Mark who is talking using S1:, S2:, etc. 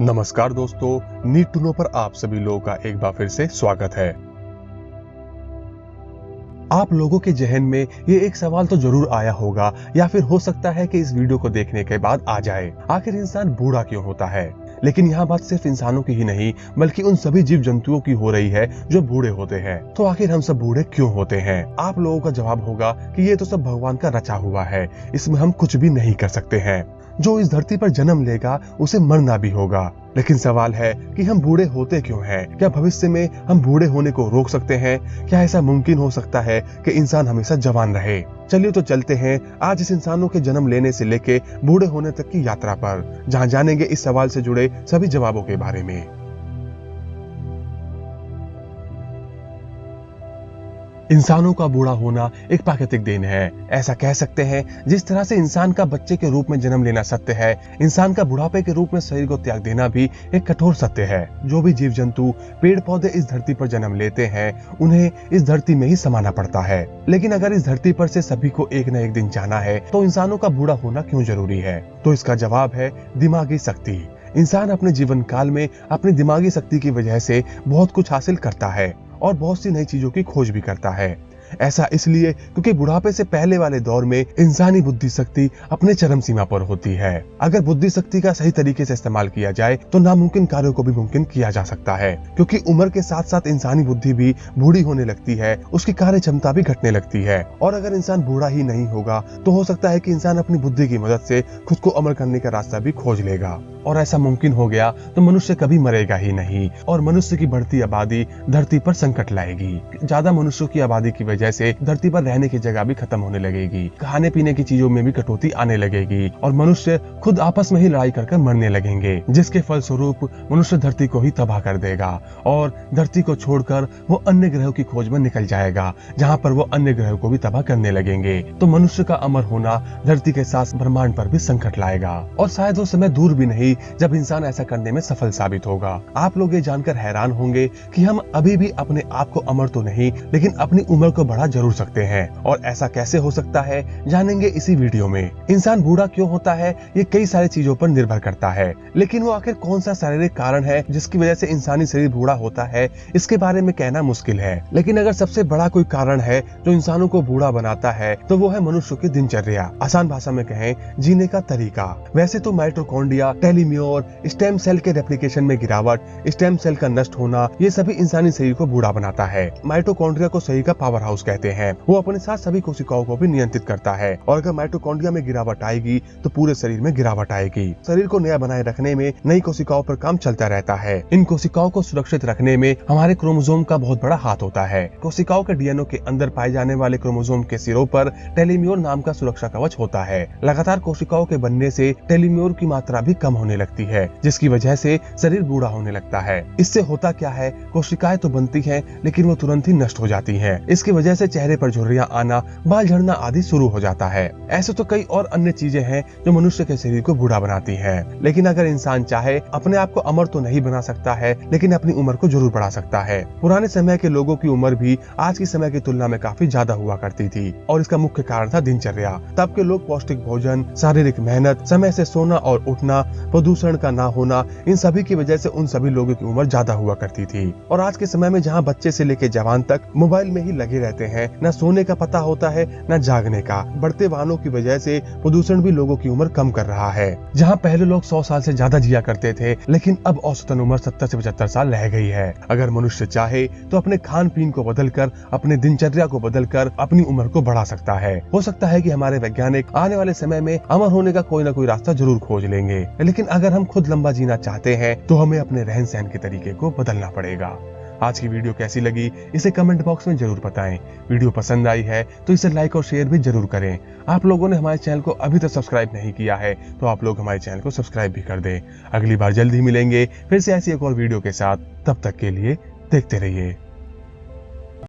S1: नमस्कार दोस्तों, need to know पर आप सभी लोगों का एक बार फिर से स्वागत है। आप लोगों के जहन में ये एक सवाल तो जरूर आया होगा या फिर हो सकता है कि इस वीडियो को देखने के बाद आ जाए, आखिर इंसान बूढ़ा क्यों होता है। लेकिन यहाँ बात सिर्फ इंसानों की ही नहीं बल्कि उन सभी जीव जंतुओं की हो रही है जो बूढ़े होते हैं। तो आखिर हम सब बूढ़े क्यों होते हैं? आप लोगों का जवाब होगा कि ये तो सब भगवान का रचा हुआ है, इसमें हम कुछ भी नहीं कर सकते हैं। जो इस धरती पर जन्म लेगा उसे मरना भी होगा। लेकिन सवाल है कि हम बूढ़े होते क्यों हैं? क्या भविष्य में हम बूढ़े होने को रोक सकते हैं? क्या ऐसा मुमकिन हो सकता है कि इंसान हमेशा जवान रहे? चलिए तो चलते हैं आज इस इंसानों के जन्म लेने से लेके बूढ़े होने तक की यात्रा पर, जहां जानेंगे इस सवाल से जुड़े सभी जवाबों के बारे में। इंसानों का बूढ़ा होना एक प्राकृतिक देन है। ऐसा कह सकते हैं जिस तरह से इंसान का बच्चे के रूप में जन्म लेना सत्य है, इंसान का बुढ़ापे के रूप में शरीर को त्याग देना भी एक कठोर सत्य है। जो भी जीव जंतु, पेड़ पौधे इस धरती पर जन्म लेते हैं उन्हें इस धरती में ही समाना पड़ता है। लेकिन अगर इस धरती पर से सभी को एक न एक दिन जाना है तो इंसानों का बूढ़ा होना क्यों जरूरी है? तो इसका जवाब है दिमागी शक्ति। इंसान अपने जीवन काल में अपनी दिमागी शक्ति की वजह से बहुत कुछ हासिल करता है और बहुत सी नई चीजों की खोज भी करता है। ऐसा इसलिए क्योंकि बुढ़ापे से पहले वाले दौर में इंसानी बुद्धि शक्ति अपने चरम सीमा पर होती है। अगर बुद्धि शक्ति का सही तरीके से इस्तेमाल किया जाए तो नामुमकिन कार्यों को भी मुमकिन किया जा सकता है। क्योंकि उम्र के साथ साथ इंसानी बुद्धि भी बूढ़ी होने लगती है, उसकी कार्य क्षमता भी घटने लगती है। और अगर इंसान बूढ़ा ही नहीं होगा तो हो सकता है कि इंसान अपनी बुद्धि की मदद से खुद को अमर करने का रास्ता भी खोज लेगा। और ऐसा मुमकिन हो गया तो मनुष्य कभी मरेगा ही नहीं और मनुष्य की बढ़ती आबादी धरती पर संकट लाएगी। ज्यादा मनुष्यों की आबादी की वजह से धरती पर रहने की जगह भी खत्म होने लगेगी, खाने पीने की चीजों में भी कटौती आने लगेगी और मनुष्य खुद आपस में ही लड़ाई कर मरने लगेंगे, जिसके फलस्वरूप मनुष्य धरती को ही तबाह कर देगा और धरती को छोड़कर वो अन्य ग्रहों की खोज में निकल जाएगा, जहाँ पर वो अन्य ग्रहों को भी तबाह करने लगेंगे। तो मनुष्य का अमर होना धरती के साथ ब्रह्मांड पर भी संकट लाएगा और शायद वो समय दूर भी नहीं जब इंसान ऐसा करने में सफल साबित होगा। आप लोग ये जानकर हैरान होंगे कि हम अभी भी अपने आप को अमर तो नहीं लेकिन अपनी उम्र को बढ़ा जरूर सकते हैं। और ऐसा कैसे हो सकता है जानेंगे इसी वीडियो में। इंसान बूढ़ा क्यों होता है ये कई सारी चीजों पर निर्भर करता है, लेकिन वो आखिर कौन सा शारीरिक कारण है जिसकी वजह से इंसानी शरीर बूढ़ा होता है इसके बारे में कहना मुश्किल है। लेकिन अगर सबसे बड़ा कोई कारण है जो इंसानों को बूढ़ा बनाता है तो वो है मनुष्य की दिनचर्या, आसान भाषा में कहें जीने का तरीका। वैसे तो माइटोकॉन्ड्रिया, टेलोमेयर, स्टेम सेल के रेप्लिकेशन में गिरावट, स्टेम सेल का नष्ट होना, ये सभी इंसानी शरीर को बूढ़ा बनाता है। माइटोकॉन्ड्रिया को शरीर का पावर हाउस कहते हैं। वो अपने साथ सभी कोशिकाओं को भी नियंत्रित करता है और अगर माइटोकॉन्ड्रिया में गिरावट आएगी तो पूरे शरीर में गिरावट आएगी। शरीर को नया बनाए रखने में नई कोशिकाओं पर काम चलता रहता है। इन कोशिकाओं को सुरक्षित रखने में हमारे क्रोमोसोम का बहुत बड़ा हाथ होता है। कोशिकाओं के डीएनए के अंदर पाए जाने वाले क्रोमोसोम के सिरों पर टेलोमेयर नाम का सुरक्षा कवच होता है। लगातार कोशिकाओं के बनने से टेलोमेयर की मात्रा भी कम होने लगती है, जिसकी वजह से शरीर बूढ़ा होने लगता है। इससे होता क्या है, कोशिकाएं तो बनती हैं लेकिन वो तुरंत ही नष्ट हो जाती हैं। इसकी वजह से चेहरे पर झुर्रियां आना, बाल झड़ना आदि शुरू हो जाता है। ऐसे तो कई और अन्य चीजें हैं जो मनुष्य के शरीर को बूढ़ा बनाती हैं। लेकिन अगर इंसान चाहे अपने आप को अमर तो नहीं बना सकता है लेकिन अपनी उम्र को जरूर बढ़ा सकता है। पुराने समय के लोगों की उम्र भी आज की समय की तुलना में काफी ज्यादा हुआ करती थी और इसका मुख्य कारण था दिनचर्या। तब के लोग पौष्टिक भोजन, शारीरिक मेहनत, समय से सोना और उठना, प्रदूषण का ना होना, इन सभी की वजह से उन सभी लोगों की उम्र ज्यादा हुआ करती थी। और आज के समय में जहाँ बच्चे से लेकर जवान तक मोबाइल में ही लगे रहते हैं, न सोने का पता होता है न जागने का। बढ़ते वाहनों की वजह से प्रदूषण भी लोगों की उम्र कम कर रहा है। जहाँ पहले लोग 100 साल से ज्यादा जिया करते थे लेकिन अब औसतन उम्र 70 से 75 साल रह गई है। अगर मनुष्य चाहे तो अपने खान पीन को बदलकर, अपने दिनचर्या को बदलकर अपनी उम्र को बढ़ा सकता है। हो सकता है कि हमारे वैज्ञानिक आने वाले समय में अमर होने का कोई ना कोई रास्ता जरूर खोज लेंगे। लेकिन अगर हम खुद लंबा जीना चाहते हैं तो हमें अपने रहन सहन के तरीके को बदलना पड़ेगा। आज की वीडियो कैसी लगी इसे कमेंट बॉक्स में जरूर बताएं। वीडियो पसंद आई है तो इसे लाइक और शेयर भी जरूर करें। आप लोगों ने हमारे चैनल को अभी तक सब्सक्राइब नहीं किया है तो आप लोग हमारे चैनल को सब्सक्राइब भी कर दें। अगली बार जल्दी मिलेंगे फिर से ऐसी एक और वीडियो के साथ। तब तक के लिए देखते रहिए।